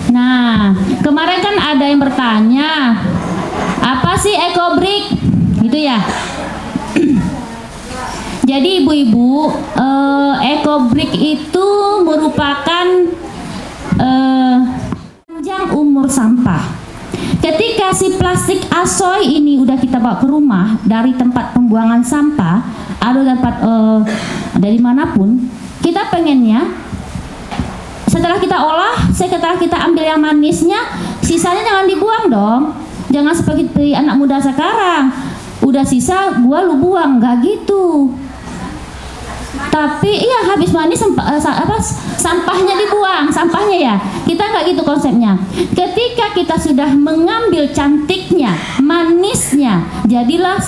Nah, kemarin kan ada yang bertanya, apa sih ekobrik? Gitu ya. Jadi ibu-ibu, ekobrik itu merupakan panjang umur sampah. Ketika si plastik asoy ini udah kita bawa ke rumah dari tempat pembuangan sampah atau tempat dari manapun, kita pengennya setelah kita olah, setelah kita ambil yang manisnya, sisanya jangan dibuang dong. Jangan seperti anak muda sekarang, udah sisa gua lu buang, nggak gitu. Tapi iya, habis manis sampahnya dibuang, sampahnya ya. Kita nggak gitu konsepnya. Ketika kita sudah mengambil cantiknya, manisnya, jadilah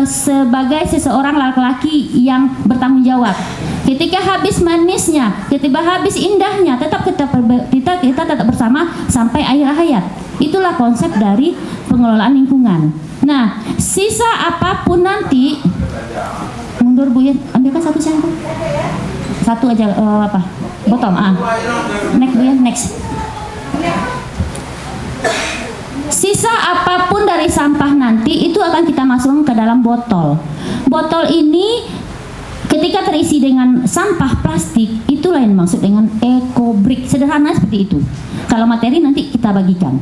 sebagai seseorang laki-laki yang bertanggung jawab. Ketika habis manisnya, ketika habis indahnya, tetap kita tetap bersama sampai akhir hayat. Itulah konsep dari pengelolaan lingkungan. Nah, sisa apapun nanti, mundur Bu Yen, ambilkan satu shampoo, satu aja botol. Next Bu Yen, next. Sisa apapun dari sampah nanti itu akan kita masukkan ke dalam botol. Botol ini ketika terisi dengan sampah plastik, itulah yang dimaksud dengan ekobrik. Sederhana seperti itu. Kalau materi nanti kita bagikan.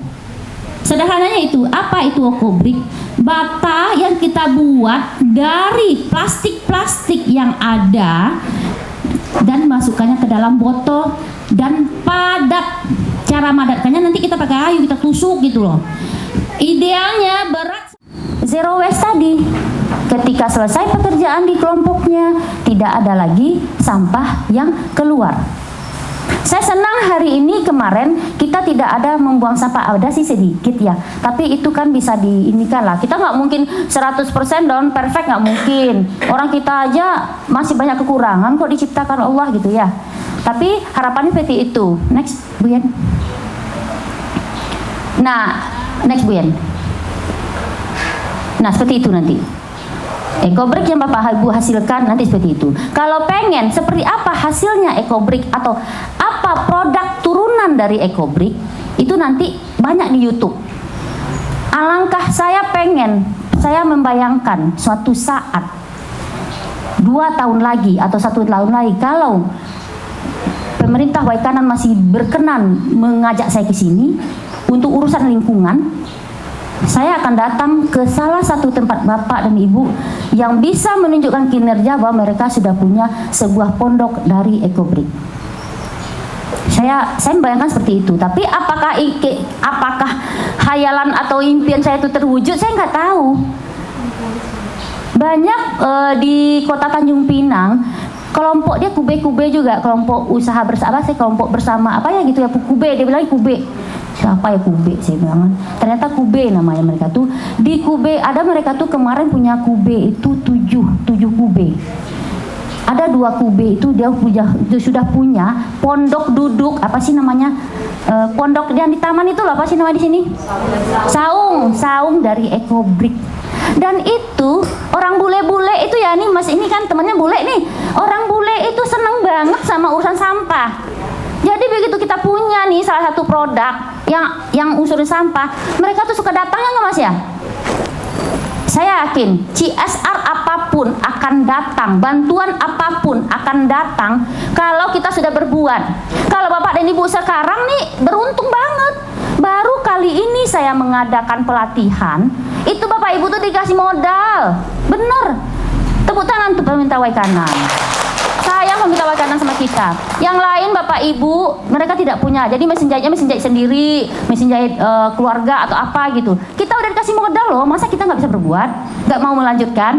Sederhananya itu, apa itu ekobrik? Bata yang kita buat dari plastik-plastik yang ada dan masukkannya ke dalam botol dan padat. Cara madatkannya nanti kita pakai kayu, kita tusuk gitu loh. Idealnya berat zero waste tadi. Ketika selesai pekerjaan di kelompoknya, tidak ada lagi sampah yang keluar. Saya senang hari ini kemarin kita tidak ada membuang sampah, ada sih sedikit ya, tapi itu kan bisa diinikan lah. Kita nggak mungkin 100% down perfect, nggak mungkin. Orang kita aja masih banyak kekurangan kok diciptakan Allah gitu ya. Tapi harapannya seperti itu. Next Bu Yen. Nah, next Bu Yen. Nah, seperti itu nanti. Ekobrik yang Bapak Ibu hasilkan nanti seperti itu. Kalau pengen seperti apa hasilnya ekobrik atau apa produk turunan dari ekobrik, itu nanti banyak di YouTube. Alangkah saya membayangkan suatu saat 2 tahun lagi atau 1 tahun lagi, kalau pemerintah Waikanan masih berkenan mengajak saya ke sini untuk urusan lingkungan, saya akan datang ke salah satu tempat Bapak dan Ibu yang bisa menunjukkan kinerja bahwa mereka sudah punya sebuah pondok dari ekobrik. Saya membayangkan seperti itu. Tapi apakah hayalan atau impian saya itu terwujud, saya nggak tahu. Banyak di Kota Tanjung Pinang, kelompok dia kube juga, kelompok usaha bersama, kelompok bersama apa ya gitu ya, kube, dia bilang kube. Siapa ya kube, saya bilang. Ternyata kube namanya mereka tuh. Di kube ada mereka tuh kemarin punya kube itu 7 kube. Ada 2 kube itu dia sudah punya pondok duduk, apa sih namanya? Pondok yang di taman itu loh, apa sih namanya di sini? Saung dari ekobrik. Dan itu orang bule-bule itu ya, nih Mas ini kan temannya bule nih. Orang bule itu seneng banget sama urusan sampah. Jadi begitu kita punya nih salah satu produk yang unsur sampah, mereka tuh suka datang ya nggak Mas ya? Saya yakin CSR apapun akan datang, bantuan apapun akan datang kalau kita sudah berbuat. Kalau Bapak dan Ibu sekarang nih beruntung banget. Baru kali ini saya mengadakan pelatihan, itu Bapak Ibu tuh dikasih modal. Bener. Tepuk tangan untuk pemerintah Waikanan. Saya meminta Waikanan sama kita. Yang lain Bapak Ibu mereka tidak punya. Jadi mesin jahit sendiri, mesin jahit keluarga atau apa gitu. Kita udah dikasih modal loh. Masa kita nggak bisa berbuat? Nggak mau melanjutkan?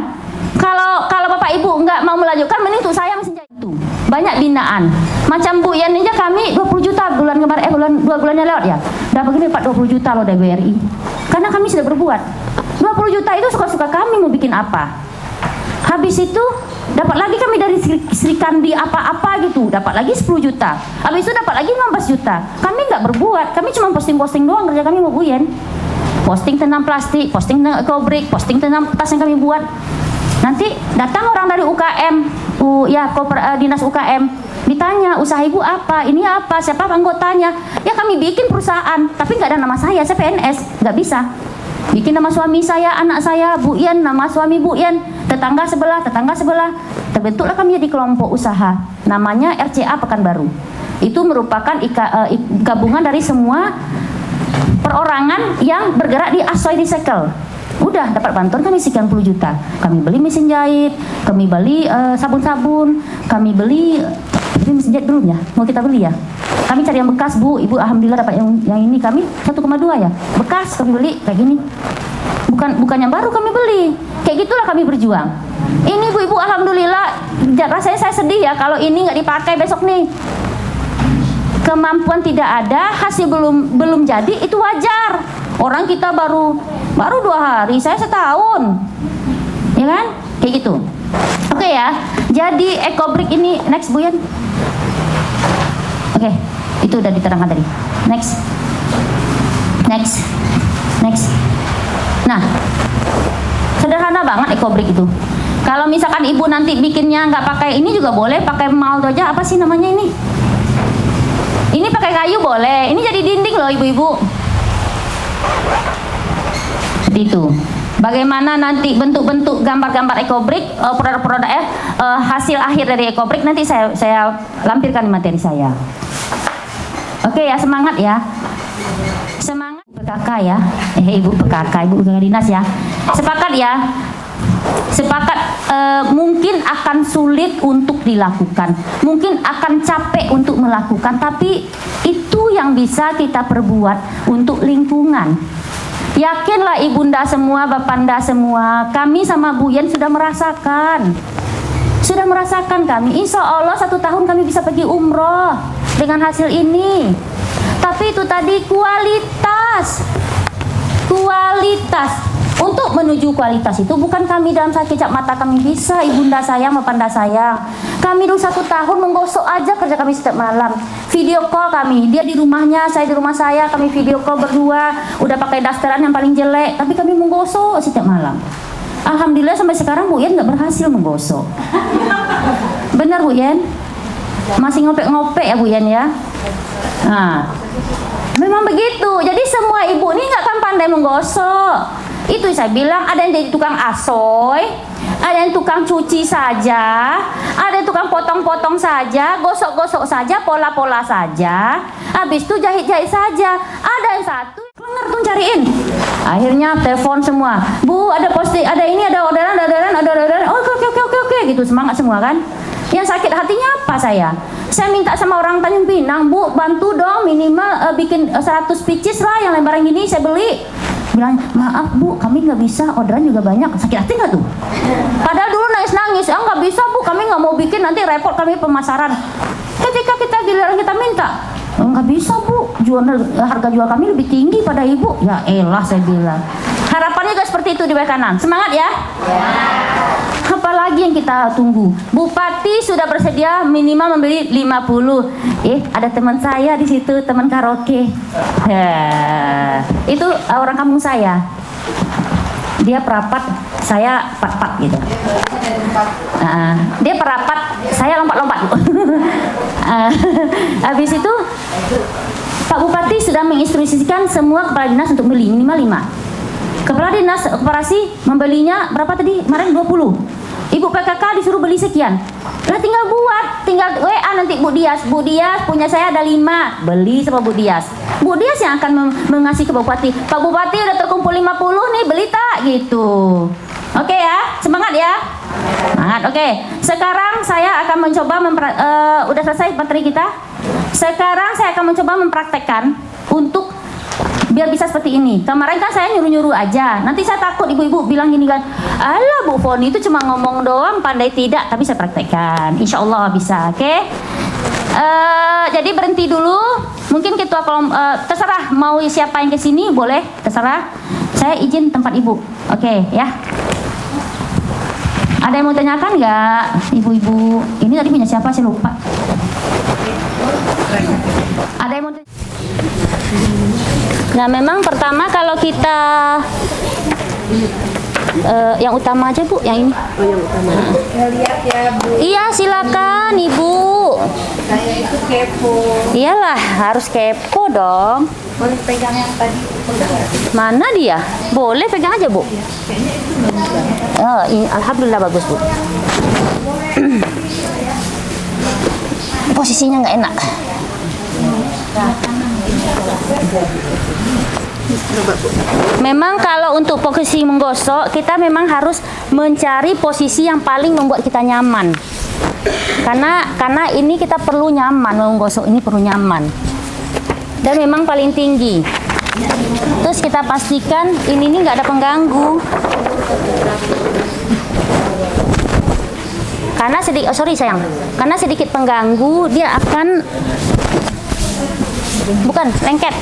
Kalau Bapak Ibu nggak mau melanjutkan, mending untuk saya mesin jahit itu. Banyak binaan. Macam Bu Yen aja kami 20 juta bulan kemarin, 2 bulannya lewat ya. Udah begini Pak 20 juta loh dari BRI. Karena kami sudah berbuat. 20 juta itu suka-suka kami mau bikin apa. Habis itu dapat lagi kami dari Sri Kandi apa-apa gitu, dapat lagi 10 juta. Habis itu dapat lagi 15 juta. Kami nggak berbuat, kami cuma posting-posting doang kerja kami mau Bu Yen. Posting tentang plastik, posting tentang ekobrik, posting tentang tas yang kami buat. Nanti datang orang dari UKM, dinas UKM, Ditanya, usaha ibu apa? Ini apa? Siapa anggotanya? Ya kami bikin perusahaan, tapi nggak ada nama saya PNS, nggak bisa. Bikin nama suami saya, anak saya, Bu Yen, nama suami Bu Yen, tetangga sebelah. Terbentuklah kami jadi kelompok usaha, namanya RCA Pekanbaru. Itu merupakan gabungan dari semua perorangan yang bergerak di Asoy Recycle. Udah dapat bantuan kami sekian puluh juta. Kami beli mesin jahit, kami beli sabun-sabun, kami beli mesin jahit belum ya? Mau kita beli ya? Kami cari yang bekas, Bu. Ibu alhamdulillah dapat yang ini, kami 1,2 ya. Bekas kami beli kayak gini. Bukan yang baru kami beli. Kayak gitulah kami berjuang. Ini Bu-ibu alhamdulillah, rasanya saya sedih ya kalau ini nggak dipakai besok nih. Kemampuan tidak ada, hasil belum jadi, itu wajar. Orang kita baru 2 hari, saya setahun. Ya kan? Kayak gitu. Oke ya. Jadi EcoBrick ini next Bu Yan. Oke, itu udah diterangkan tadi. Next. Nah, sederhana banget EcoBrick itu. Kalau misalkan ibu nanti bikinnya nggak pakai ini juga boleh, pakai maldo aja. Apa sih namanya ini? Ini pakai kayu boleh. Ini jadi dinding loh ibu-ibu. Seperti itu. Bagaimana nanti bentuk-bentuk gambar-gambar EcoBrick, produk-produk hasil akhir dari EcoBrick nanti saya lampirkan di materi saya. Oke ya, semangat ya. Semangat PKK ya. Ibu PKK, Ibu PKK dinas ya. Sepakat ya. Sepakat, mungkin akan sulit untuk dilakukan, mungkin akan capek untuk melakukan, tapi itu yang bisa kita perbuat untuk lingkungan. Yakinlah ibunda semua, bapanda semua, kami sama Bu Yen sudah merasakan kami. Insya Allah 1 tahun kami bisa pergi umroh dengan hasil ini. Tapi itu tadi kualitas. Untuk menuju kualitas itu bukan kami dalam sekejap mata kami bisa, ibunda saya, bapanda saya. Kami dulu 1 tahun menggosok aja kerja kami setiap malam. Video call kami, dia di rumahnya, saya di rumah saya, kami video call berdua. Udah pakai dasteran yang paling jelek, tapi kami menggosok setiap malam. Alhamdulillah sampai sekarang Bu Yen nggak berhasil menggosok. Benar Bu Yen? Masih ngopek-ngopek ya Bu Yen ya? Nah, memang begitu. Jadi semua ibu ini nggak akan pandai menggosok. Itu saya bilang, ada yang jadi tukang asoy, ada yang tukang cuci saja, ada yang tukang potong-potong saja, gosok-gosok saja, pola-pola saja, habis itu jahit-jahit saja. Ada yang satu kelengar tuh cariin. Akhirnya telepon semua, Bu ada posting, ada ini, ada orderan. Oh, oke gitu, semangat semua kan. Yang sakit hatinya apa saya minta sama orang Tanjung Pinang, Bu bantu dong minimal bikin 100 pieces lah yang lembaran gini saya beli. Bilang, maaf Bu, kami nggak bisa, orderan juga banyak. Sakit hati nggak tuh? Padahal dulu nangis-nangis, nggak bisa Bu, kami nggak mau bikin, nanti repot kami pemasaran. Ketika kita giliran kita minta, nggak bisa Bu, harga jual kami lebih tinggi pada Ibu. Ya elah saya bilang. Harapannya juga seperti itu di bawah kanan. Semangat ya. Apalagi yang kita tunggu? Bupati sudah bersedia minimal membeli 50. Ada teman saya di situ, teman karaoke. Itu orang kampung saya. Dia perapat, saya pat-pat gitu. Dia perapat, saya lompat-lompat. Habis itu Pak Bupati sudah menginstruksikan semua kepala dinas untuk beli minimal 5. Kepala dinas koperasi membelinya berapa tadi? Kemarin 20. Ibu PKK disuruh beli sekian. Lah tinggal buat, tinggal WA nanti Bu Dias punya saya ada 5. Beli sama Bu Dias. Bu Dias yang akan mengasih ke Bupati. Pak Bupati udah terkumpul 50 nih, beli tak gitu. Oke ya, semangat ya. Semangat. Oke. Sekarang saya akan mencoba udah selesai materi kita. Sekarang saya akan mencoba mempraktekkan untuk biar bisa seperti ini. Kemarin kan saya nyuruh-nyuruh aja. Nanti saya takut ibu-ibu bilang gini kan, alah Bu Foni itu cuma ngomong doang, pandai tidak. Tapi saya praktekkan. Insya Allah bisa. Oke. Jadi berhenti dulu. Mungkin ketua terserah mau siapa yang kesini boleh, terserah. Saya izin tempat ibu. Oke ya. Ada yang mau tanyakan nggak, ibu-ibu? Ini tadi punya siapa? Saya lupa. Ada yang mau? Nah, memang pertama kalau kita Yang utama aja Bu, yang ini. Oh, yang utama. Lihat ya Bu. Iya silakan Ibu. Saya itu kepo. Iyalah harus kepo dong. Boleh pegang yang tadi? Mana dia? Boleh pegang aja Bu. Oh, ini, alhamdulillah bagus Bu. Posisinya nggak enak. Memang kalau untuk posisi menggosok kita memang harus mencari posisi yang paling membuat kita nyaman. Karena ini kita perlu nyaman, menggosok ini perlu nyaman. Dan memang paling tinggi. Terus kita pastikan ini nggak ada pengganggu. Karena karena sedikit pengganggu dia akan bukan lengket.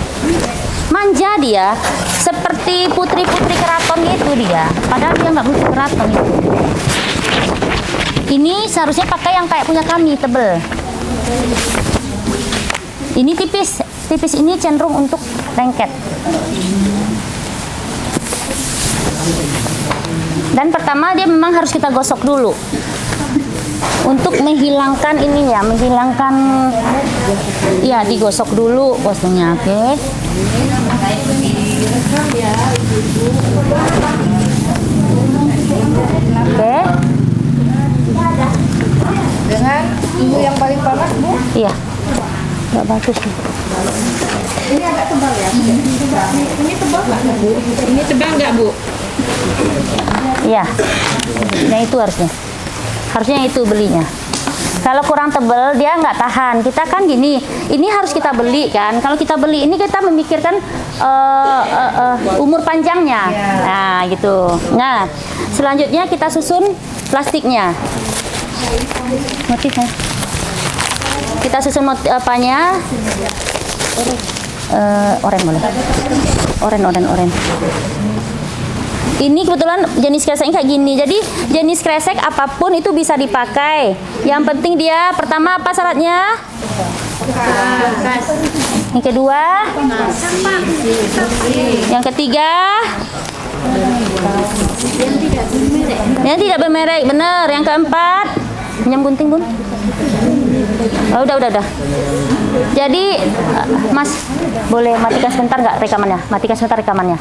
Manja dia, seperti putri-putri keraton gitu dia. Padahal dia nggak putri keraton itu. Ini seharusnya pakai yang kayak punya kami, tebel. Ini tipis ini cenderung untuk lengket. Dan pertama dia memang harus kita gosok dulu. Untuk menghilangkan ininya, ya digosok dulu posnya, oke. Oke. Dengan suhu yang paling panas Bu? Iya. Nggak bagus nih. Ini agak tebal ya? Ini tebal nggak Bu? Ini tebal nggak Bu? Iya. Nah itu harusnya itu belinya. Kalau kurang tebal dia nggak tahan. Kita kan gini, ini harus kita beli kan. Kalau kita beli ini kita memikirkan umur panjangnya. Nah gitu. Nah selanjutnya kita susun plastiknya. Motifnya. Kita susun apanya? Oren boleh. Oren. Ini kebetulan jenis kresek kayak gini. Jadi jenis kresek apapun itu bisa dipakai. Yang penting dia pertama apa syaratnya? Yang kedua? Yang ketiga? Yang tidak bermerek. Benar. Yang keempat? Nyambunting Bun. Oh, udah. Jadi Mas boleh matikan sebentar nggak rekamannya? Matikan sebentar rekamannya.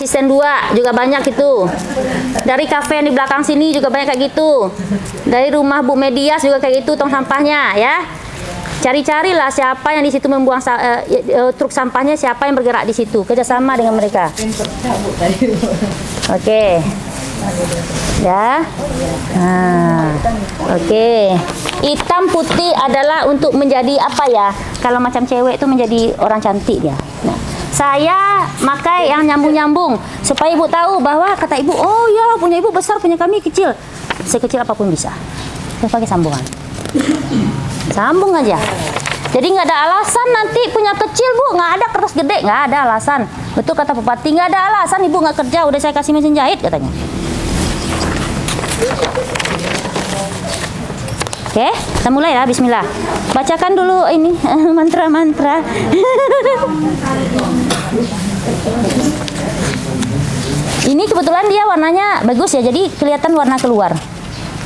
Asisten 2 juga banyak itu. Dari kafe yang di belakang sini juga banyak kayak gitu. Dari rumah Bu Medias juga kayak gitu tong sampahnya ya. Cari-carilah siapa yang di situ membuang truk sampahnya, siapa yang bergerak di situ. Kerjasama dengan mereka. Oke. Ya. Nah. Oke. Hitam putih adalah untuk menjadi apa ya? Kalau macam cewek itu menjadi orang cantik dia. Nah. Saya pakai yang nyambung-nyambung supaya Ibu tahu bahwa kata Ibu, oh ya punya Ibu besar, punya kami kecil. Sekecil apapun bisa. Saya pakai sambungan. Sambung aja. Jadi nggak ada alasan nanti punya kecil Bu, nggak ada kertas gede, nggak ada alasan. Betul kata Bupati, nggak ada alasan Ibu nggak kerja, udah saya kasih mesin jahit katanya. Oke, kita mulai ya, bismillah. Bacakan dulu ini mantra-mantra. Ini kebetulan dia warnanya bagus ya, jadi kelihatan warna keluar.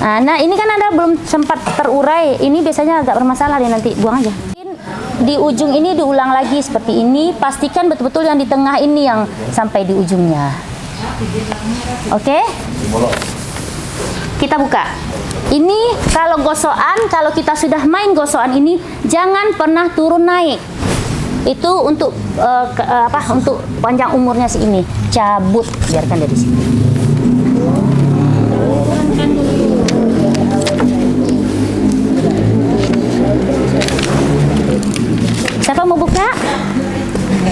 Nah, ini kan Anda belum sempat terurai. Ini biasanya agak bermasalah nih, nanti buang aja. Di ujung ini diulang lagi seperti ini. Pastikan betul-betul yang di tengah ini yang sampai di ujungnya. Oke? Kita buka. Ini kalau gosokan, kalau kita sudah main gosokan ini, jangan pernah turun naik. Itu untuk untuk panjang umurnya si ini. Cabut, biarkan dia di sini. Siapa mau buka?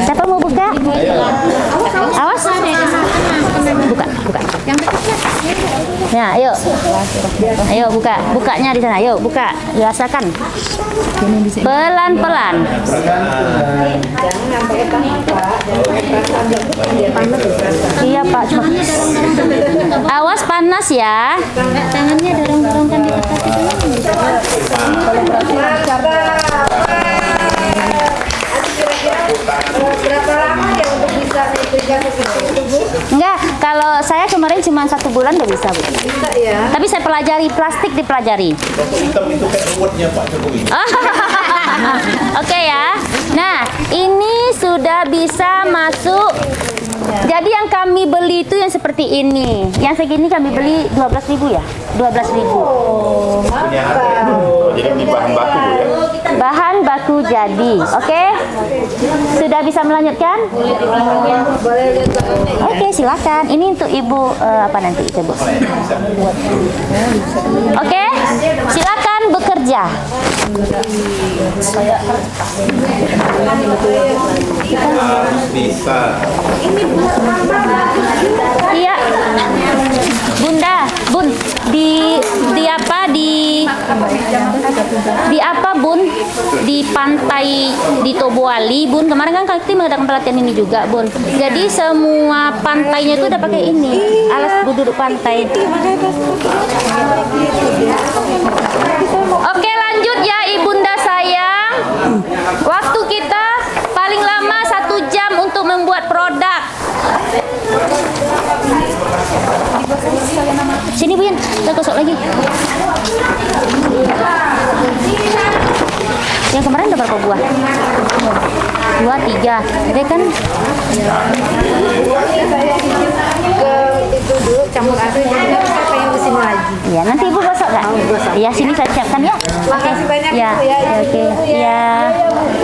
Siapa mau buka? Awas. Buka. Ya, ayo. Ayo buka. Bukanya di sana. Ayo buka. Rasakan. Pelan-pelan. Iya, Pak. Awas panas ya. Tangannya dorong-dorongkan di atas itu. Berapa lama ya untuk bisa diberikan seperti itu Bu? Enggak, kalau Kalau saya kemarin cuma 1 bulan udah bisa, Bu. Tapi saya pelajari plastik, dipelajari. Hitam itu kayak ruwetnya Pak Jokowi. Oke ya. Nah, ini sudah bisa masuk. Jadi yang kami beli itu yang seperti ini. Yang segini kami beli 12.000 ya? 12.000. Punya harga itu. Jadi beli bahan baku ya. Bahan baku jadi. Oke? Sudah bisa melanjutkan? Oke, silakan. Ini untuk Ibu apa nanti itu, Bu? Oke? Silakan bekerja. Harus bisa. Iya. Bunda, Bun, di apa di apa, Bun? Di pantai di Tobuali, Bun. Kemarin kan kita mengadakan pelatihan ini juga, Bun. Jadi semua pantainya itu udah pakai ini, alas duduk pantai. Oke, lanjut ya Ibunda sayang. Waktu kita paling lama 1 jam untuk membuat produk. Sini Bu Yan, kita gosok lagi. Yang kemarin ada berapa buah? 2, 3. Dia kan Itu dulu campur aduk jadi kita pengen kesini lagi. ya, nanti Ibu gosok kan? Ya, sini saya siapkan ya. Makasih banyak Ya, Ibu ya. oke. Ya.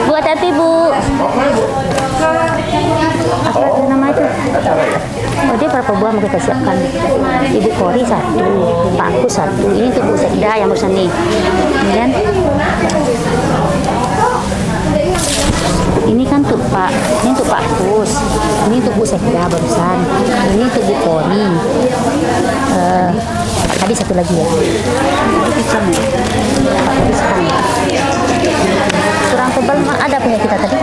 Bu, hati-hati Bu. Apa itu nama itu? Oh, dia berapa buah mau kita siapkan? Ibu Kori 1, Pak Aku 1. Ini untuk Bu Sekda yang barusan nih. Kemudian ini kan untuk Pak, ini untuk Pak Kus, ini untuk Bu Sekda barusan, ini untuk Bu Kori. Tadi 1 lagi ya. Kurang tebal ada punya kita tadi.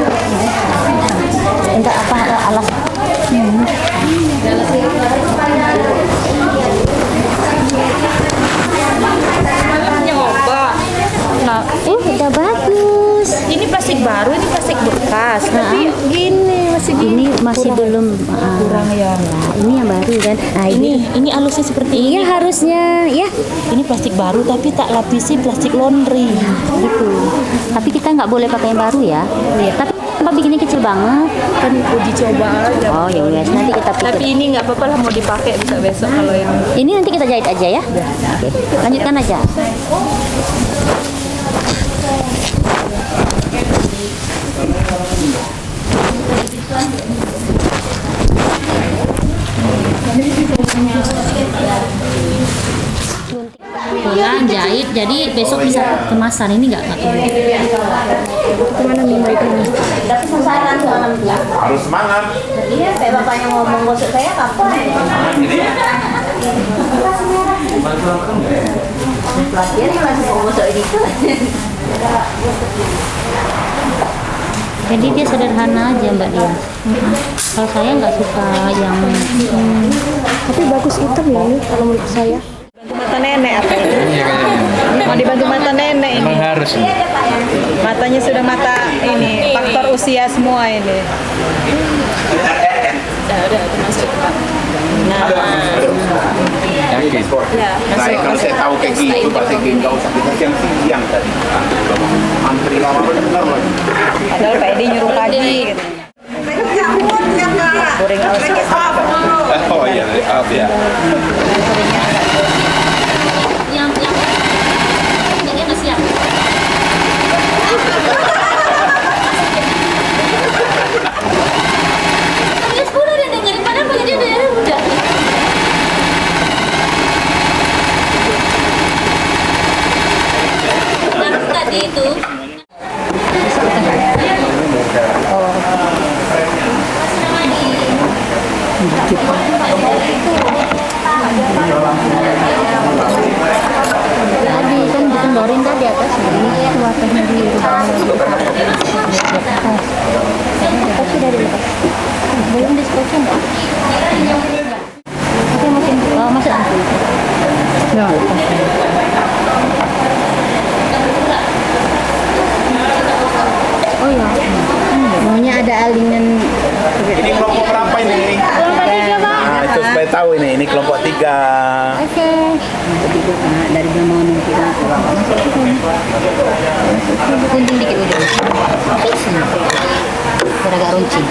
Enggak apa alas. Nah, udah bagus. Ini plastik baru, ini plastik bekas. Tapi gini masih Ini masih belum kurang ya. ini yang baru kan. Nah, Ini alusnya seperti iya harusnya ya ini plastik baru tapi tak lapisi plastik laundry. gitu. Tapi kita nggak boleh pakai yang baru ya. Tapi apa bikinnya kecil banget? Kan uji coba aja. Oh ya wes, nanti kita Tapi pikir. ini nggak apa-apa lah mau dipakai bisa besok kalau ini. Ini nanti kita jahit aja ya. Oke, lanjutkan aja. Pulang jahit, jadi besok bisa kemasan. Ini nggak tunggu. Kemana nih mau itu? Tapi sesaran Harus semangat. Iya, kayak bapaknya ngomong gosok saya kapan? Pelatihan yang langsung mau gosok itu. Jadi dia sederhana aja Mbak Dia. Kalau saya nggak suka yang Tapi bagus hitam ya ini kalau menurut saya. Bantu mata nenek apa ini? Mau dibantu mata nenek ini. Memang harus. Matanya sudah mata ini faktor usia semua ini. Udah masuk. Nah, Yakin. ya Saya kalau saya tahu kayak gitu Pak Segi nggak usah kita siang tadi. Antri lama benar lagi. padahal Pak Edi nyuruh pagi gitu. Goreng alas. Oh iya, maaf ya. yang dia nggak siap. Dia sepuluh udah dengerin, padahal bagi dia udah. Nah, tadi itu. Tadi kan dikendorin kan di atas ini kuatannya di tapi dari belum diskosen ya? Oke mungkin masuk nanti. Ya. Oh ya, maunya ada alingan. Ini kelompok berapa ini? Nah, itu supaya tahu ini kelompok 3. Oke. Dari mau kita gunting dikit udah. Agak runcing.